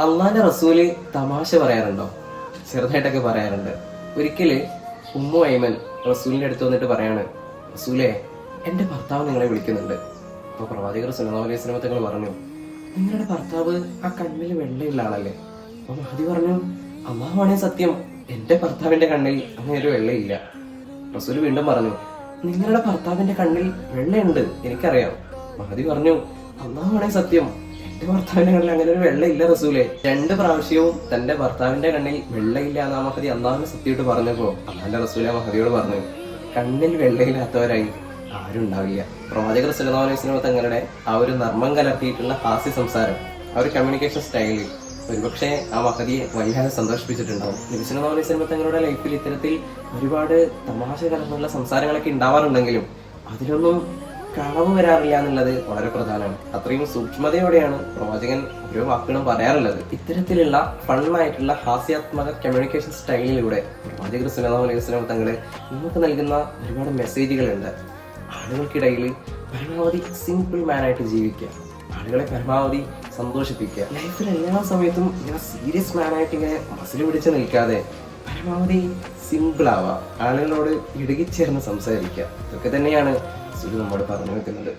അള്ളാന്റെ റസൂല് തമാശ പറയാറുണ്ടോ? ചെറുതായിട്ടൊക്കെ പറയാറുണ്ട്. ഒരിക്കല് ഉമ്മു ഐമൻ റസൂലിന്റെ അടുത്ത് വന്നിട്ട് പറയാണ്, റസൂലേ, എന്റെ ഭർത്താവ് നിങ്ങളെ വിളിക്കുന്നുണ്ട്. അപ്പൊ പ്രവാചകർ സല്ലല്ലാഹു അലൈഹി വസല്ലം തങ്ങൾ പറഞ്ഞു, നിങ്ങളുടെ ഭർത്താവ് ആ കണ്ണിൽ വെള്ളയുള്ള ആളല്ലേ? അപ്പൊ മഹദി പറഞ്ഞു, അള്ളാഹുവാണേ സത്യം, എന്റെ ഭർത്താവിന്റെ കണ്ണിൽ അങ്ങനെ ഒരു വെള്ളയില്ല. റസൂല് വീണ്ടും പറഞ്ഞു, നിങ്ങളുടെ ഭർത്താവിന്റെ കണ്ണിൽ വെള്ളയുണ്ട്, എനിക്കറിയാം. മഹദി പറഞ്ഞു, അള്ളാഹുവാണേ സത്യം, എന്റെ ഭർത്താവിന്റെ കണ്ണിൽ അങ്ങനെ ഒരു വെള്ളയില്ല റസൂലെ. 2 പ്രാവശ്യവും തന്റെ ഭർത്താവിന്റെ കണ്ണിൽ വെള്ളയില്ല എന്നാ മഹദി അള്ളാഹുവിനെ സത്യമായിട്ട് പറഞ്ഞപ്പോ അള്ളാന്റെ റസൂല മഹദിയോട് പറഞ്ഞു, കണ്ണിൽ വെള്ളയില്ലാത്തവരായി ആരും ഉണ്ടാവില്ല. പ്രവാചകർ സല്ലല്ലാഹു അലൈഹി വസല്ലം തങ്ങളുടെ ആ ഒരു നർമ്മം കലർത്തിയിട്ടുള്ള ഹാസ്യ സംസാരം, ആ ഒരു കമ്മ്യൂണിക്കേഷൻ സ്റ്റൈലിൽ ഒരുപക്ഷെ ആ മഹദിയെ വല്ലാതെ സന്തോഷിപ്പിച്ചിട്ടുണ്ടാവും. നബി സല്ലല്ലാഹു അലൈഹി വസല്ലം തങ്ങളുടെ ലൈഫിൽ ഇത്തരത്തിൽ ഒരുപാട് തമാശ കലർന്നുള്ള സംസാരങ്ങളൊക്കെ ഉണ്ടാവാറുണ്ടെങ്കിലും അതിലൊന്നും കളവ് വരാറില്ല എന്നുള്ളത് വളരെ പ്രധാനമാണ്. അത്രയും സൂക്ഷ്മതയോടെയാണ് പ്രവാചകൻ ഓരോ വാക്കുകളും പറയാറുള്ളത്. ഇത്തരത്തിലുള്ള ഫണ്ണായിട്ടുള്ള ഹാസ്യാത്മക കമ്മ്യൂണിക്കേഷൻ സ്റ്റൈലിലൂടെ പ്രവാചകർ സല്ലല്ലാഹു അലൈഹി വസല്ലം തങ്ങള് നമുക്ക് നൽകുന്ന ഒരുപാട് മെസ്സേജുകളുണ്ട്. ആളുകൾക്കിടയിൽ പരമാവധി സിമ്പിൾ മാനായിട്ട് ജീവിക്കുക, ആളുകളെ പരമാവധി സന്തോഷിപ്പിക്കുക, ലൈഫിൽ എല്ലാ സമയത്തും ഇങ്ങനെ സീരിയസ് മാനായിട്ട് ഇങ്ങനെ മസിൽ പിടിച്ച് നിൽക്കാതെ പരമാവധി സിമ്പിൾ ആവുക, ആളുകളോട് ഇടുകിച്ചേർന്ന് സംസാരിക്കുക. ഇതൊക്കെ തന്നെയാണ് നമ്മോട് പറഞ്ഞു വെക്കുന്നത്.